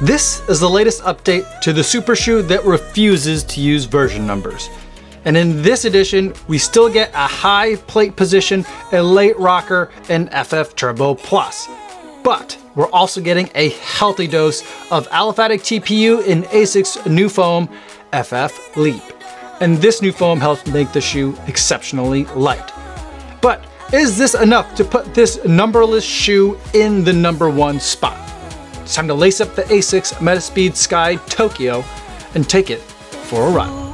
This is the latest update to the super shoe that refuses to use version numbers. And in this edition, we still get a high plate position, a late rocker, and FF Turbo Plus. But we're also getting a healthy dose of aliphatic TPU in ASICS new foam, FF Leap. And this new foam helps make the shoe exceptionally light. But is this enough to put this numberless shoe in the #1 spot? It's time to lace up the ASICS Metaspeed Sky Tokyo and take it for a ride.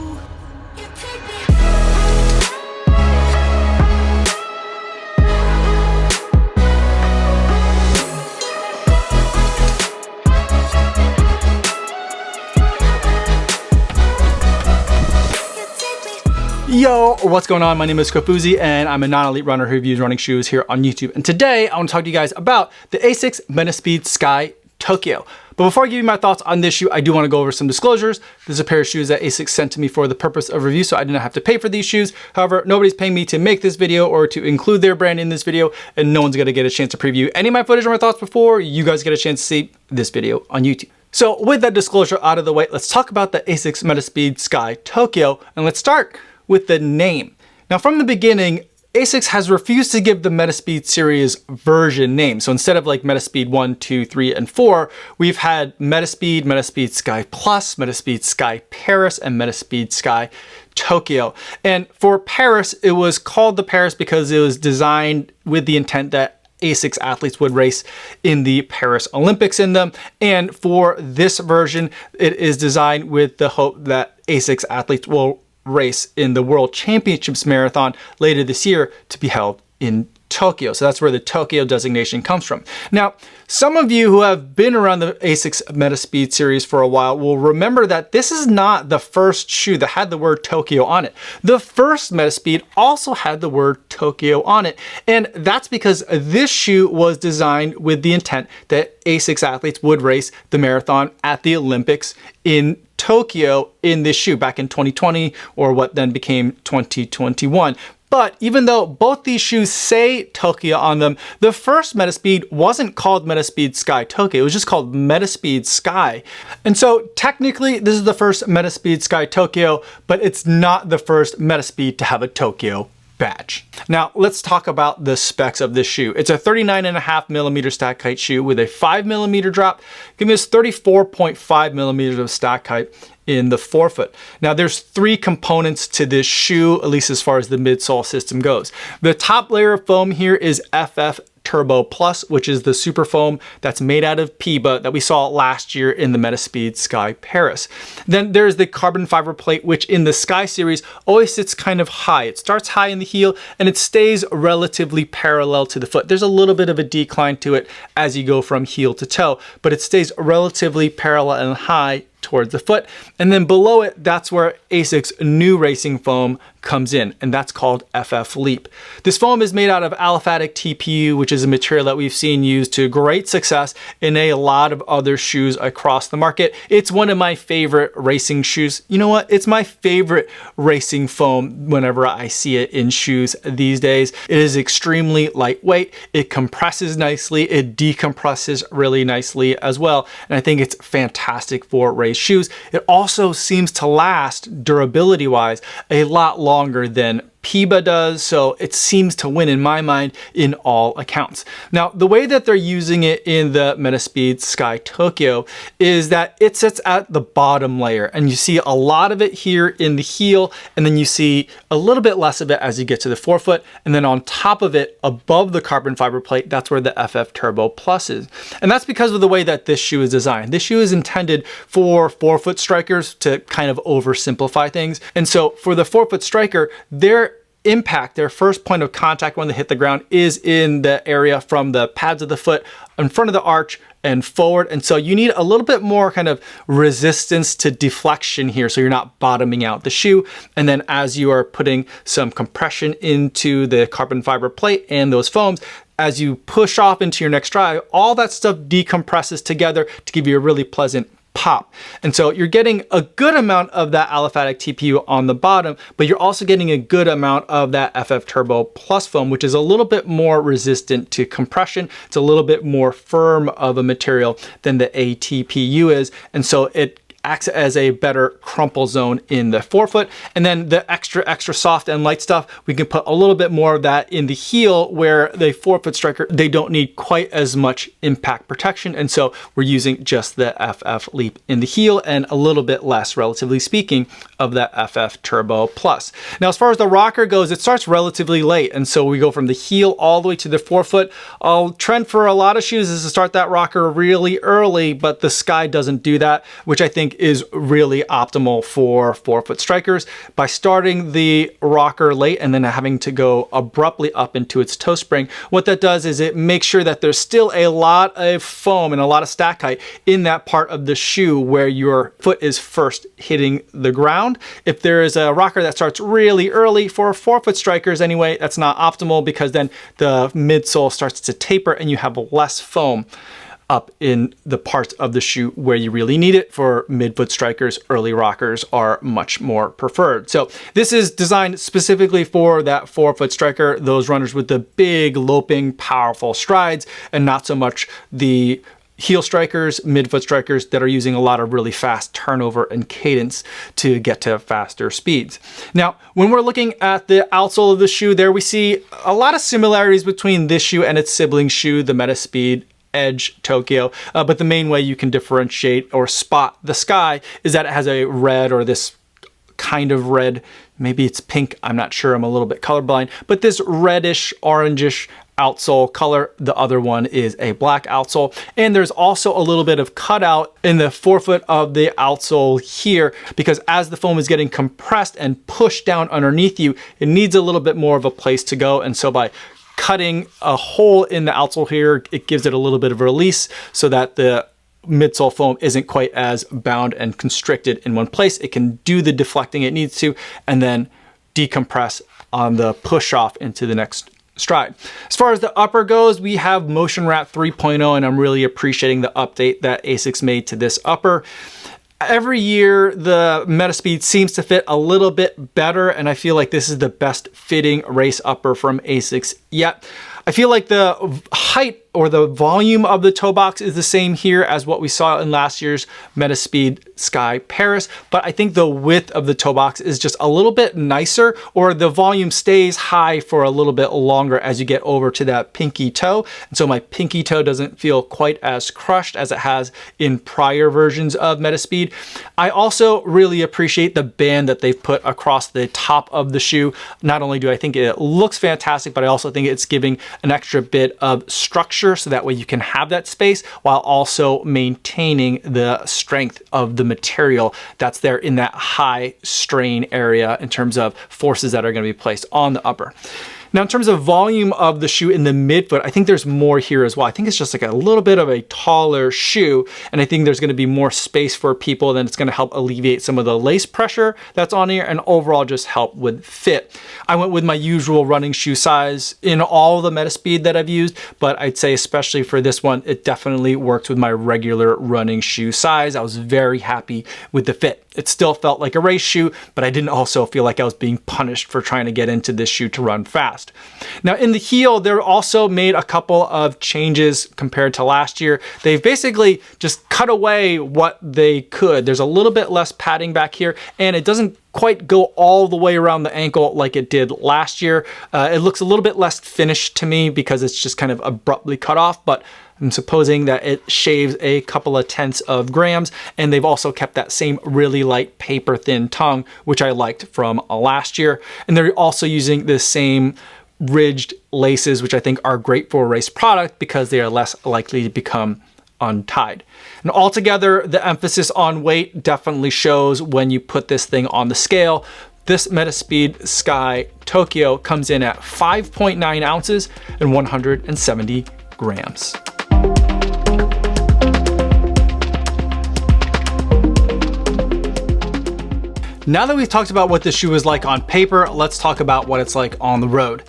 Yo, what's going on? My name is Kofuzi and I'm a non-elite runner who reviews running shoes here on YouTube. And today I want to talk to you guys about the ASICS Metaspeed Sky Tokyo. But before I give you my thoughts on this shoe, I do want to go over some disclosures. This is a pair of shoes that ASICS sent to me for the purpose of review, so I did not have to pay for these shoes. However, nobody's paying me to make this video or to include their brand in this video, and no one's going to get a chance to preview any of my footage or my thoughts before you guys get a chance to see this video on YouTube. So with that disclosure out of the way, let's talk about the ASICS Metaspeed Sky Tokyo, and let's start with the name. Now from the beginning, ASICS has refused to give the Metaspeed series version name. So instead of like Metaspeed 1, 2, 3, and 4, we've had Metaspeed, Metaspeed Sky Plus, Metaspeed Sky Paris, and Metaspeed Sky Tokyo. And for Paris, it was called the Paris because it was designed with the intent that ASICS athletes would race in the Paris Olympics in them. And for this version, it is designed with the hope that ASICS athletes will race in the World Championships Marathon later this year to be held in Tokyo. So that's where the Tokyo designation comes from. Now, some of you who have been around the ASICS Metaspeed series for a while will remember that this is not the first shoe that had the word Tokyo on it. The first Metaspeed also had the word Tokyo on it. And that's because this shoe was designed with the intent that ASICS athletes would race the marathon at the Olympics in Tokyo in this shoe back in 2020, or what then became 2021. But even though both these shoes say Tokyo on them, the first Metaspeed wasn't called Metaspeed Sky Tokyo, it was just called Metaspeed Sky. And so technically this is the first Metaspeed Sky Tokyo, but it's not the first Metaspeed to have a Tokyo badge. Now let's talk about the specs of this shoe. It's a 39.5mm stack height shoe with a 5mm drop, giving us 34.5 millimeters of stack height in the forefoot. Now there's 3 components to this shoe, at least as far as the midsole system goes. The top layer of foam here is FF Turbo Plus, which is the super foam that's made out of PIBA that we saw last year in the Metaspeed Sky Paris. Then there's the carbon fiber plate, which in the Sky series always sits kind of high. It starts high in the heel and it stays relatively parallel to the foot. There's a little bit of a decline to it as you go from heel to toe, but it stays relatively parallel and high towards the foot. And then below it, that's where ASICS new racing foam comes in, and that's called FF Leap. This foam is made out of aliphatic TPU, which is a material that we've seen used to great success in a lot of other shoes across the market. It's one of my favorite racing shoes. You know what? It's my favorite racing foam whenever I see it in shoes these days. It is extremely lightweight. It compresses nicely. It decompresses really nicely as well. And I think it's fantastic for race shoes. It also seems to last durability-wise a lot longer than PIBA does, so it seems to win in my mind in all accounts. Now, the way that they're using it in the Metaspeed Sky Tokyo is that it sits at the bottom layer, and you see a lot of it here in the heel, and then you see a little bit less of it as you get to the forefoot, and then on top of it, above the carbon fiber plate, that's where the FF Turbo Plus is. And that's because of the way that this shoe is designed. This shoe is intended for forefoot strikers to kind of oversimplify things. And so for the forefoot striker, their first point of contact when they hit the ground is in the area from the pads of the foot in front of the arch and forward. And so you need a little bit more kind of resistance to deflection here, so you're not bottoming out the shoe. And then as you are putting some compression into the carbon fiber plate and those foams, as you push off into your next drive, all that stuff decompresses together to give you a really pleasant pop. And so you're getting a good amount of that aliphatic TPU on the bottom, but you're also getting a good amount of that FF Turbo Plus foam, which is a little bit more resistant to compression. It's a little bit more firm of a material than the ATPU is. And so it acts as a better crumple zone in the forefoot. And then the extra soft and light stuff, we can put a little bit more of that in the heel, where the forefoot striker, they don't need quite as much impact protection. And so we're using just the FF Leap in the heel and a little bit less, relatively speaking, of that FF Turbo Plus. Now, as far as the rocker goes, it starts relatively late. And so we go from the heel all the way to the forefoot. A trend for a lot of shoes is to start that rocker really early, but the Sky doesn't do that, which I think is really optimal for forefoot strikers. By starting the rocker late and then having to go abruptly up into its toe spring, what that does is it makes sure that there's still a lot of foam and a lot of stack height in that part of the shoe where your foot is first hitting the ground. If there is a rocker that starts really early, for forefoot strikers anyway, that's not optimal, because then the midsole starts to taper and you have less foam up in the parts of the shoe where you really need it. For midfoot strikers, early rockers are much more preferred. So this is designed specifically for that forefoot striker, those runners with the big, loping, powerful strides, and not so much the heel strikers, midfoot strikers that are using a lot of really fast turnover and cadence to get to faster speeds. Now, when we're looking at the outsole of the shoe, there we see a lot of similarities between this shoe and its sibling shoe, the Metaspeed Edge Tokyo, but the main way you can differentiate or spot the Sky is that it has a red, or this kind of red, maybe it's pink, I'm not sure, I'm a little bit colorblind, but this reddish, orangish outsole color. The other one is a black outsole, and there's also a little bit of cutout in the forefoot of the outsole here, because as the foam is getting compressed and pushed down underneath you, it needs a little bit more of a place to go. And so by cutting a hole in the outsole here, it gives it a little bit of release so that the midsole foam isn't quite as bound and constricted in one place. It can do the deflecting it needs to and then decompress on the push off into the next stride. As far as the upper goes, we have Motion Wrap 3.0, and I'm really appreciating the update that ASICS made to this upper. Every year, the Metaspeed seems to fit a little bit better, and I feel like this is the best fitting race upper from ASICS yet. I feel like the height or the volume of the toe box is the same here as what we saw in last year's Metaspeed Sky Paris, but I think the width of the toe box is just a little bit nicer, or the volume stays high for a little bit longer as you get over to that pinky toe. And so my pinky toe doesn't feel quite as crushed as it has in prior versions of Metaspeed. I also really appreciate the band that they've put across the top of the shoe. Not only do I think it looks fantastic, but I also think it's giving an extra bit of structure, so that way you can have that space while also maintaining the strength of the material that's there in that high strain area in terms of forces that are going to be placed on the upper. Now, in terms of volume of the shoe in the midfoot, I think there's more here as well. I think it's just like a little bit of a taller shoe, and I think there's going to be more space for people, then it's going to help alleviate some of the lace pressure that's on here and overall just help with fit. I went with my usual running shoe size in all the Metaspeed that I've used, but I'd say especially for this one, it definitely works with my regular running shoe size. I was very happy with the fit. It still felt like a race shoe, but I didn't also feel like I was being punished for trying to get into this shoe to run fast. Now in the heel, they're also made a couple of changes compared to last year. They've basically just cut away what they could. There's a little bit less padding back here, and it doesn't quite go all the way around the ankle like it did last year. It looks a little bit less finished to me because it's just kind of abruptly cut off, but I'm supposing that it shaves a couple of tenths of grams, and they've also kept that same really light paper thin tongue, which I liked from last year. And they're also using the same ridged laces, which I think are great for a race product because they are less likely to become untied. And altogether, the emphasis on weight definitely shows when you put this thing on the scale. This Metaspeed Sky Tokyo comes in at 5.9 ounces and 170 grams. Now that we've talked about what this shoe is like on paper, let's talk about what it's like on the road.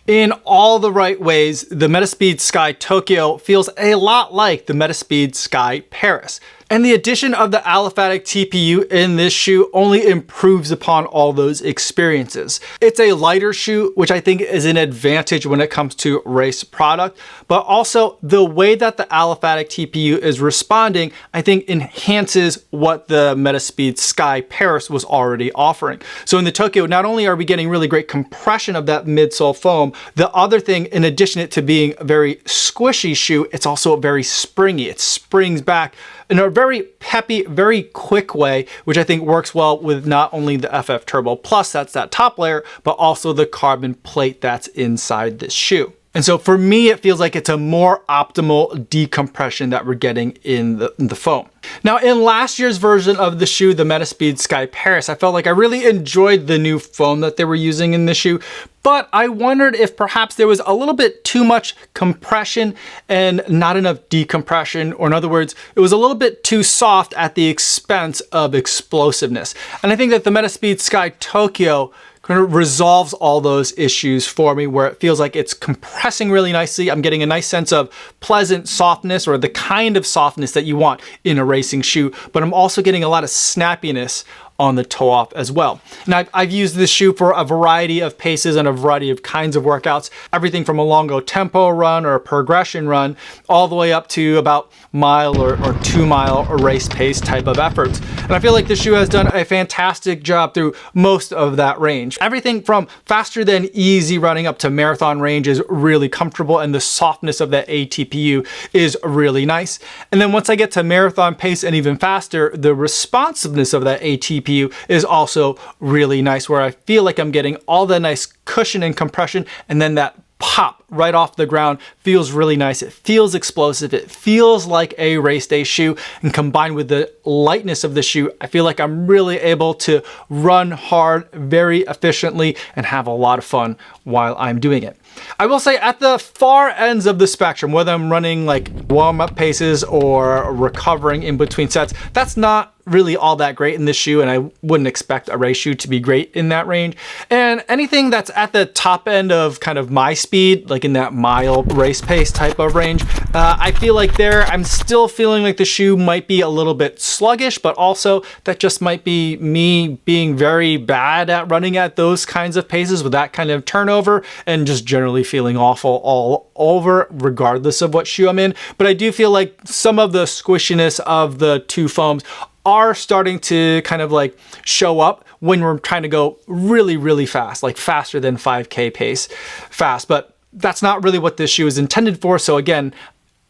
In all the right ways, the Metaspeed Sky Tokyo feels a lot like the Metaspeed Sky Paris. And the addition of the aliphatic TPU in this shoe only improves upon all those experiences. It's a lighter shoe, which I think is an advantage when it comes to race product, but also the way that the aliphatic TPU is responding, I think enhances what the Metaspeed Sky Paris was already offering. So in the Tokyo, not only are we getting really great compression of that midsole foam, the other thing, in addition to being a very squishy shoe, it's also very springy. It springs back in a very peppy, very quick way, which I think works well with not only the FF Turbo Plus, that's that top layer, but also the carbon plate that's inside this shoe. And so for me, it feels like it's a more optimal decompression that we're getting in the foam. Now, in last year's version of the shoe, the Metaspeed Sky Paris, I felt like I really enjoyed the new foam that they were using in the shoe, but I wondered if perhaps there was a little bit too much compression and not enough decompression, or in other words, it was a little bit too soft at the expense of explosiveness. And I think that the Metaspeed Sky Tokyo kind of resolves all those issues for me, where it feels like it's compressing really nicely. I'm getting a nice sense of pleasant softness, or the kind of softness that you want in a racing shoe, but I'm also getting a lot of snappiness on the toe off as well. And I've used this shoe for a variety of paces and a variety of kinds of workouts, everything from a longo tempo run or a progression run, all the way up to about mile or 2 mile race pace type of efforts. And I feel like this shoe has done a fantastic job through most of that range. Everything from faster than easy running up to marathon range is really comfortable, and the softness of that ATPU is really nice. And then once I get to marathon pace and even faster, the responsiveness of that ATPU is also really nice, where I feel like I'm getting all the nice cushion and compression, and then that pop right off the ground feels really nice. It feels explosive. It feels like a race day shoe, and combined with the lightness of the shoe, I feel like I'm really able to run hard very efficiently and have a lot of fun while I'm doing it. I will say, at the far ends of the spectrum, whether I'm running like warm-up paces or recovering in between sets, that's not really all that great in this shoe, and I wouldn't expect a race shoe to be great in that range. And anything that's at the top end of kind of my speed, like in that mile race pace type of range, I feel like I'm still feeling like the shoe might be a little bit sluggish, but also that just might be me being very bad at running at those kinds of paces with that kind of turnover, and just generally feeling awful all over, regardless of what shoe I'm in. But I do feel like some of the squishiness of the two foams are starting to kind of like show up when we're trying to go really, really fast, like faster than 5K pace fast. But that's not really what this shoe is intended for. So again,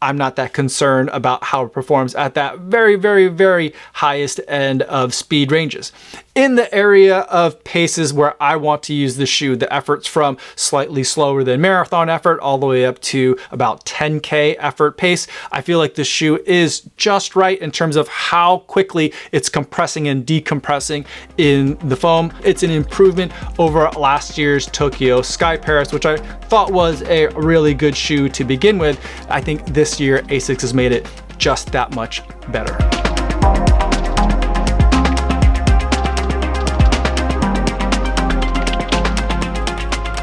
I'm not that concerned about how it performs at that very, very, very highest end of speed ranges. In the area of paces where I want to use the shoe, the efforts from slightly slower than marathon effort all the way up to about 10K effort pace, I feel like the shoe is just right in terms of how quickly it's compressing and decompressing in the foam. It's an improvement over last year's Tokyo Sky Paris, which I thought was a really good shoe to begin with. I think this year ASICS has made it just that much better.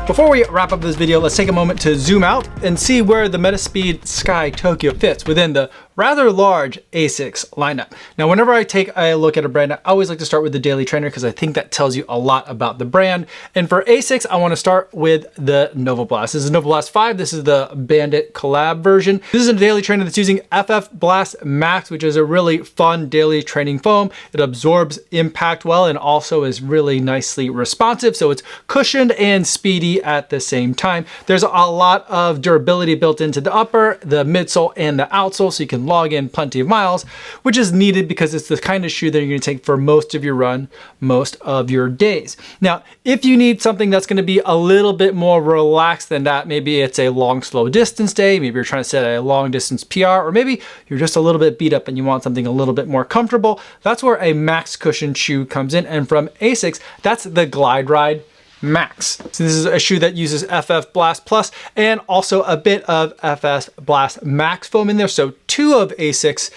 Before we wrap up this video, let's take a moment to zoom out and see where the Metaspeed Sky Tokyo fits within the rather large ASICS lineup. Now, whenever I take a look at a brand, I always like to start with the Daily Trainer, because I think that tells you a lot about the brand. And for ASICS, I want to start with the Nova Blast. This is Nova Blast 5. This is the Bandit collab version. This is a Daily Trainer that's using FF Blast Max, which is a really fun daily training foam. It absorbs impact well and also is really nicely responsive. So it's cushioned and speedy at the same time. There's a lot of durability built into the upper, the midsole, and the outsole, so you can log in plenty of miles, which is needed because it's the kind of shoe that you're going to take for most of your run, most of your days. Now, if you need something that's going to be a little bit more relaxed than that, maybe it's a long, slow distance day, maybe you're trying to set a long distance PR, or maybe you're just a little bit beat up and you want something a little bit more comfortable, that's where a max cushion shoe comes in. And from ASICS, that's the Glide Ride Max. So this is a shoe that uses FF Blast Plus and also a bit of FF Blast Max foam in there. So two of ASICS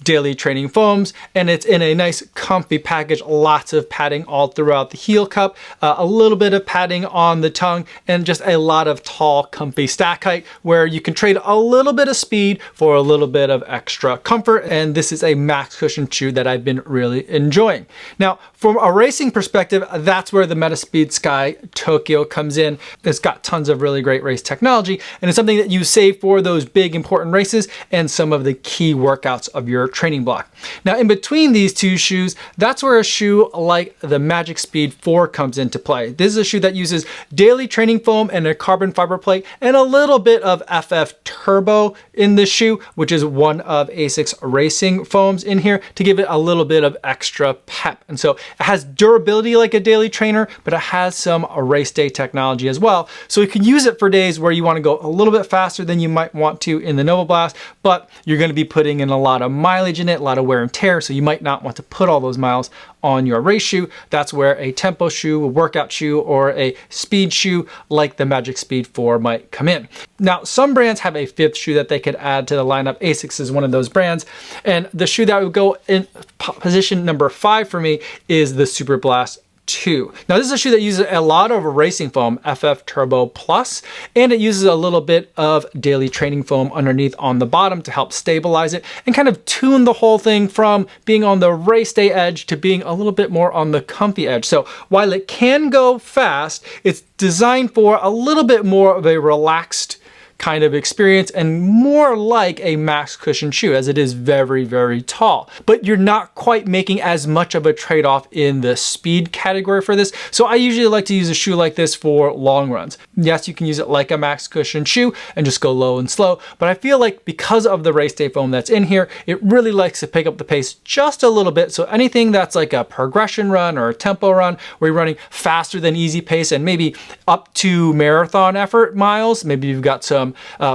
daily training foams, and it's in a nice comfy package, lots of padding all throughout the heel cup, a little bit of padding on the tongue, and just a lot of tall, comfy stack height where you can trade a little bit of speed for a little bit of extra comfort. And this is a max cushion shoe that I've been really enjoying. Now, from a racing perspective, that's where the Metaspeed Sky Tokyo comes in. It's got tons of really great race technology, and it's something that you save for those big important races and some of the key workouts of your training block. Now, in between these two shoes, that's where a shoe like the Magic Speed 4 comes into play. This is a shoe that uses daily training foam and a carbon fiber plate and a little bit of FF Turbo in the shoe, which is one of ASICS racing foams in here to give it a little bit of extra pep. And so it has durability like a daily trainer, but it has some race day technology as well. So you can use it for days where you want to go a little bit faster than you might want to in the Nova Blast, but you're going to be putting in a lot of mileage in it, a lot of wear and tear, so you might not want to put all those miles on your race shoe. That's where a tempo shoe, a workout shoe, or a speed shoe like the Magic Speed 4 might come in. Now, some brands have a fifth shoe that they could add to the lineup. ASICS is one of those brands, and the shoe that would go in position number 5 for me is the Super Blast 2. Now, this is a shoe that uses a lot of racing foam, FF Turbo Plus, and it uses a little bit of daily training foam underneath on the bottom to help stabilize it and kind of tune the whole thing from being on the race day edge to being a little bit more on the comfy edge. So while it can go fast, it's designed for a little bit more of a relaxed kind of experience and more like a max cushion shoe, as it is very, very tall. But you're not quite making as much of a trade-off in the speed category for this. So I usually like to use a shoe like this for long runs. Yes, you can use it like a max cushion shoe and just go low and slow, but I feel like because of the race day foam that's in here, it really likes to pick up the pace just a little bit. So anything that's like a progression run or a tempo run where you're running faster than easy pace and maybe up to marathon effort miles, maybe you've got some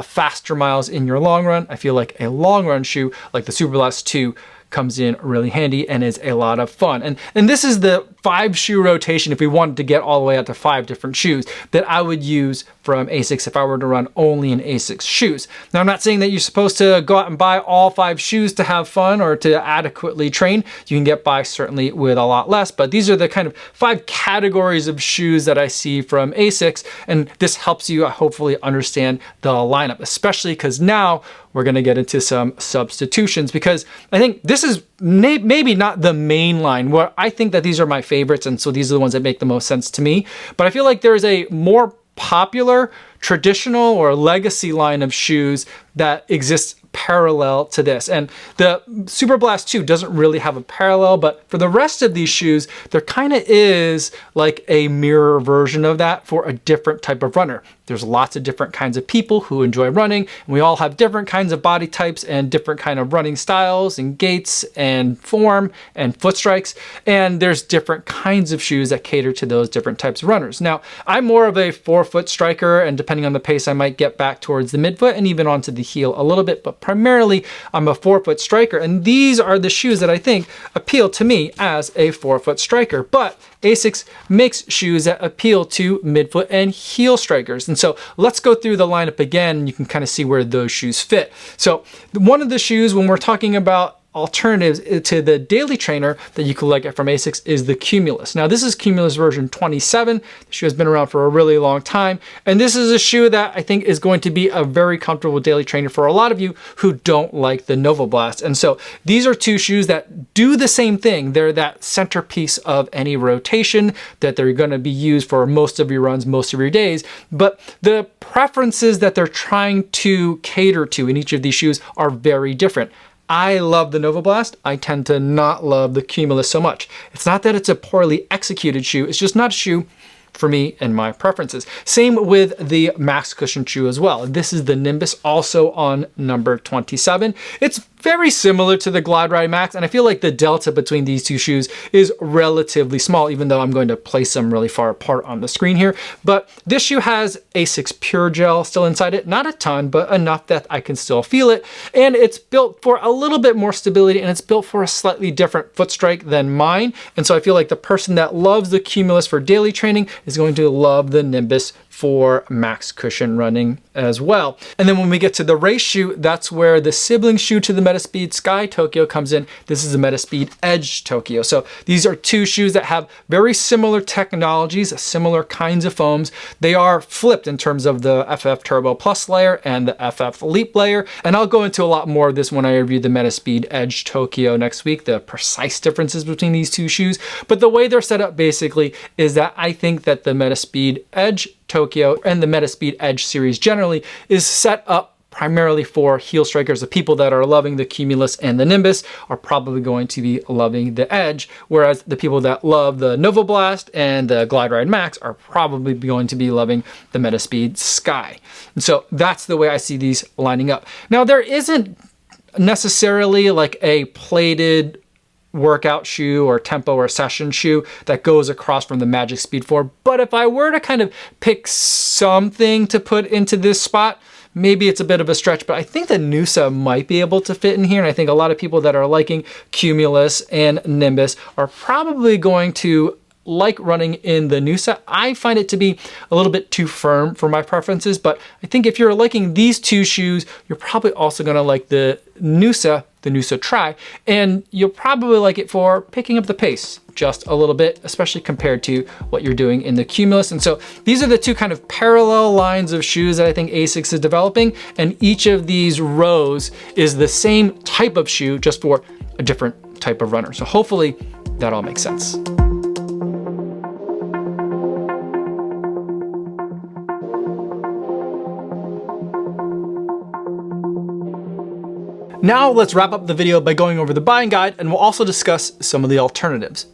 faster miles in your long run, I feel like a long run shoe like the Super Blast 2 comes in really handy and is a lot of fun. And this is the 5 shoe rotation, if we wanted to get all the way out to 5 different shoes, that I would use from ASICS if I were to run only in ASICS shoes. Now, I'm not saying that you're supposed to go out and buy all 5 shoes to have fun or to adequately train. You can get by certainly with a lot less, but these are the kind of 5 categories of shoes that I see from ASICS, and this helps you hopefully understand the lineup, especially because now we're going to get into some substitutions, because I think this is maybe not the main line where I think that these are my favorites, and so these are the ones that make the most sense to me. But I feel like there is a more popular, traditional, or legacy line of shoes that exists parallel to this. And the Super Blast 2 doesn't really have a parallel, but for the rest of these shoes, there kind of is like a mirror version of that for a different type of runner. There's lots of different kinds of people who enjoy running, and we all have different kinds of body types and different kind of running styles and gaits and form and foot strikes, and there's different kinds of shoes that cater to those different types of runners. Now, I'm more of a forefoot striker, and depending on the pace, I might get back towards the midfoot and even onto the heel a little bit, but primarily I'm a forefoot striker, and these are the shoes that I think appeal to me as a forefoot striker. But ASICS makes shoes that appeal to midfoot and heel strikers. And so let's go through the lineup again, and you can kind of see where those shoes fit. So one of the shoes, when we're talking about alternatives to the daily trainer that you can look at from ASICS, is the Cumulus. Now, this is Cumulus version 27. The shoe has been around for a really long time, and this is a shoe that I think is going to be a very comfortable daily trainer for a lot of you who don't like the Nova Blast. And so these are 2 shoes that do the same thing. They're that centerpiece of any rotation, that they're going to be used for most of your runs, most of your days, but the preferences that they're trying to cater to in each of these shoes are very different. I love the Nova Blast. I tend to not love the Cumulus so much. It's not that it's a poorly executed shoe, it's just not a shoe for me and my preferences. Same with the Max Cushion shoe as well. This is the Nimbus, also on number 27. It's very similar to the Glide Ride Max, and I feel like the delta between these 2 shoes is relatively small, even though I'm going to place them really far apart on the screen here. But this shoe has ASICS Pure Gel still inside it, not a ton, but enough that I can still feel it. And it's built for a little bit more stability, and it's built for a slightly different foot strike than mine. And so I feel like the person that loves the Cumulus for daily training is going to love the Nimbus for max cushion running as well. And then when we get to the race shoe, that's where the sibling shoe to the Metaspeed Sky Tokyo comes in. This is the Metaspeed Edge Tokyo. So these are two shoes that have very similar technologies, similar kinds of foams. They are flipped in terms of the FF Turbo Plus layer and the FF Leap layer. And I'll go into a lot more of this when I review the Metaspeed Edge Tokyo next week, the precise differences between these two shoes. But the way they're set up basically is that I think that the Metaspeed Edge Tokyo and the Metaspeed Edge series generally is set up primarily for heel strikers. The people that are loving the Cumulus and the Nimbus are probably going to be loving the Edge, whereas the people that love the Nova Blast and the Glide Ride Max are probably going to be loving the Metaspeed Sky. And so that's the way I see these lining up. Now, there isn't necessarily like a plated workout shoe or tempo or session shoe that goes across from the Magic Speed 4. But if I were to kind of pick something to put into this spot, maybe it's a bit of a stretch, but I think the Noosa might be able to fit in here. And I think a lot of people that are liking Cumulus and Nimbus are probably going to like running in the Noosa. I find it to be a little bit too firm for my preferences, but I think if you're liking these two shoes, you're probably also gonna like the Noosa Tri, and you'll probably like it for picking up the pace just a little bit, especially compared to what you're doing in the Cumulus. And so these are the two kind of parallel lines of shoes that I think ASICS is developing, and each of these rows is the same type of shoe, just for a different type of runner. So hopefully that all makes sense. Now let's wrap up the video by going over the buying guide, and we'll also discuss some of the alternatives.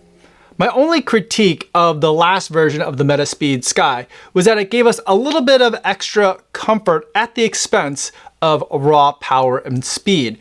My only critique of the last version of the Metaspeed Sky was that it gave us a little bit of extra comfort at the expense of raw power and speed.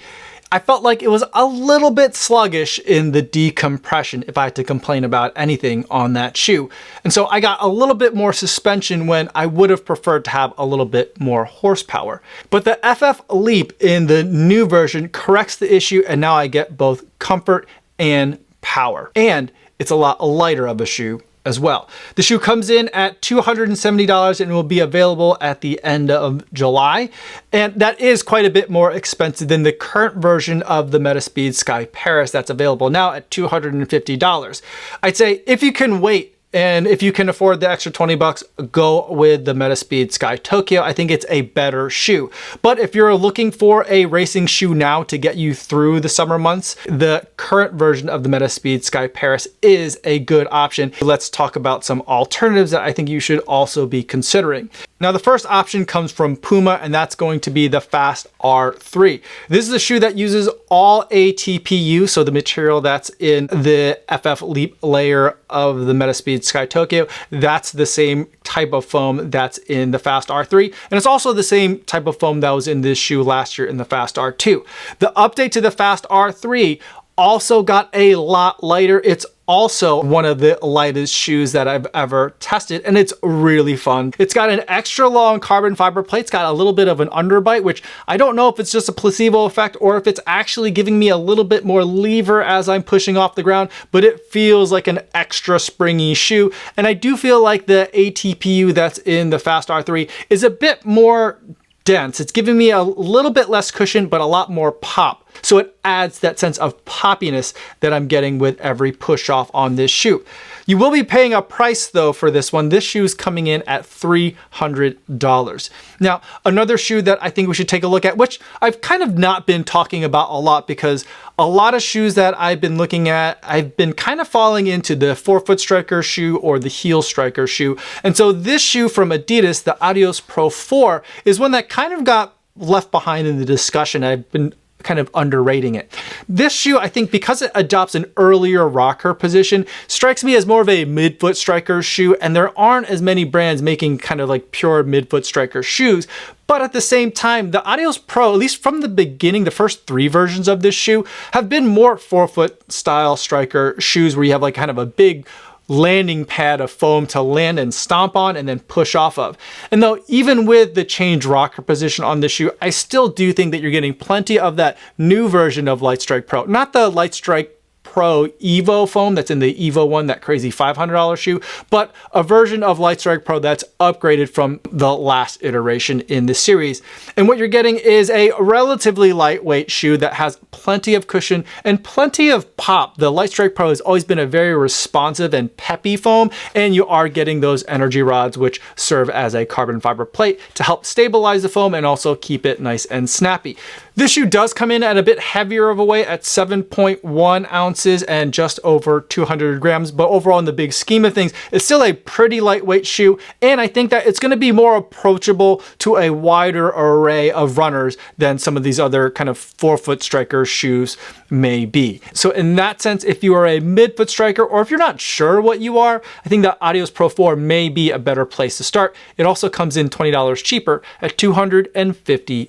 I felt like it was a little bit sluggish in the decompression if I had to complain about anything on that shoe. And so I got a little bit more suspension when I would have preferred to have a little bit more horsepower. But the FF Leap in the new version corrects the issue, and now I get both comfort and power. And it's a lot lighter of a shoe as well. The shoe comes in at $270 and will be available at the end of July. And that is quite a bit more expensive than the current version of the Metaspeed Sky Paris that's available now at $250. I'd say if you can wait, and if you can afford the extra 20 bucks, go with the Metaspeed Sky Tokyo. I think it's a better shoe. But if you're looking for a racing shoe now to get you through the summer months, the current version of the Metaspeed Sky Paris is a good option. Let's talk about some alternatives that I think you should also be considering. Now, the first option comes from Puma, and that's going to be the Fast R3. This is a shoe that uses all ATPU, so the material that's in the FF Leap layer of the Metaspeed Sky Tokyo. That's the same type of foam that's in the Fast R3, and it's also the same type of foam that was in this shoe last year in the Fast R2. The update to the Fast R3 also got a lot lighter. It's also one of the lightest shoes that I've ever tested, and it's really fun. It's got an extra long carbon fiber plate. It's got a little bit of an underbite, which I don't know if it's just a placebo effect or if it's actually giving me a little bit more lever as I'm pushing off the ground, but it feels like an extra springy shoe. And I do feel like the ATPU that's in the Fast R3 is a bit more dense. It's giving me a little bit less cushion, but a lot more pop. So it adds that sense of poppiness that I'm getting with every push off on this shoe. You will be paying a price though for this one. This shoe is coming in at $300. Now, another shoe that I think we should take a look at, which I've kind of not been talking about a lot because a lot of shoes that I've been looking at, I've been kind of falling into the forefoot striker shoe or the heel striker shoe. And so this shoe from Adidas, the Adios Pro 4, is one that kind of got left behind in the discussion. I've been kind of underrating it. This shoe, I think because it adopts an earlier rocker position, strikes me as more of a midfoot striker shoe, and there aren't as many brands making kind of like pure midfoot striker shoes. But at the same time, the Adios Pro, at least from the beginning, the first 3 versions of this shoe have been more forefoot style striker shoes where you have like kind of a big landing pad of foam to land and stomp on and then push off of. And though even with the change rocker position on this shoe, I still do think that you're getting plenty of that new version of Lightstrike Pro. Not the Lightstrike Pro Evo foam that's in the Evo one, that crazy $500 shoe, but a version of Lightstrike Pro that's upgraded from the last iteration in the series. And what you're getting is a relatively lightweight shoe that has plenty of cushion and plenty of pop. The Lightstrike Pro has always been a very responsive and peppy foam, and you are getting those energy rods which serve as a carbon fiber plate to help stabilize the foam and also keep it nice and snappy. This shoe does come in at a bit heavier of a weight at 7.1 ounces and just over 200 grams, but overall in the big scheme of things, it's still a pretty lightweight shoe, and I think that it's going to be more approachable to a wider array of runners than some of these other kind of forefoot striker shoes may be. So in that sense, if you are a midfoot striker, or if you're not sure what you are, I think the Adios Pro 4 may be a better place to start. It also comes in $20 cheaper at $250.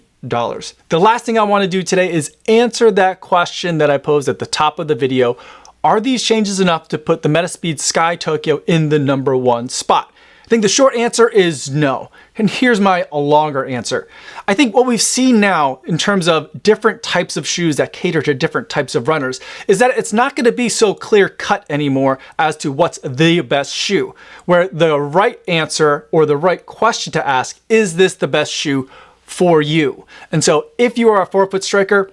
The last thing I want to do today is answer that question that I posed at the top of the video. Are these changes enough to put the Metaspeed Sky Tokyo in the #1 spot? I think the short answer is no. And here's my longer answer. I think what we've seen now in terms of different types of shoes that cater to different types of runners is that it's not going to be so clear cut anymore as to what's the best shoe, where the right answer or the right question to ask, is this the best shoe for you? And so if you are a forefoot striker,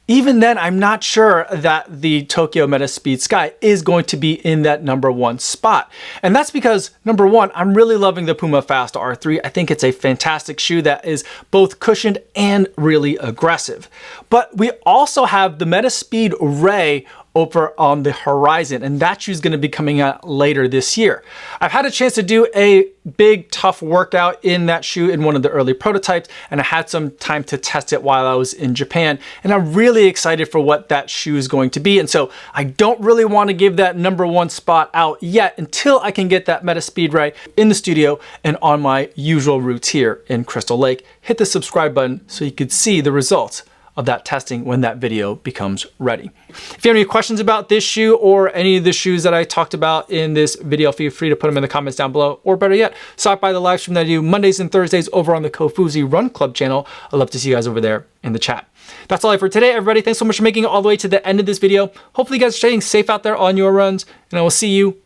even then, I'm not sure that the Tokyo Metaspeed Sky is going to be in that #1 spot. And that's because, number one, I'm really loving the Puma Fast R3. I think it's a fantastic shoe that is both cushioned and really aggressive. But we also have the Metaspeed Ray over on the horizon, and that shoe is going to be coming out later this year. I've had a chance to do a big tough workout in that shoe in one of the early prototypes, and I had some time to test it while I was in Japan, and I'm really excited for what that shoe is going to be. And so I don't really want to give that #1 spot out yet until I can get that Metaspeed Ray in the studio and on my usual routes here in Crystal Lake. Hit the subscribe button so you could see the results of that testing when that video becomes ready. If you have any questions about this shoe or any of the shoes that I talked about in this video, feel free to put them in the comments down below, or better yet, stop by the live stream that I do Mondays and Thursdays over on the Kofuzi Run Club channel. I'd love to see you guys over there in the chat. That's all I have for today, everybody. Thanks so much for making it all the way to the end of this video. Hopefully you guys are staying safe out there on your runs, and I will see you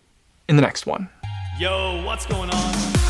in the next one. Yo, what's going on?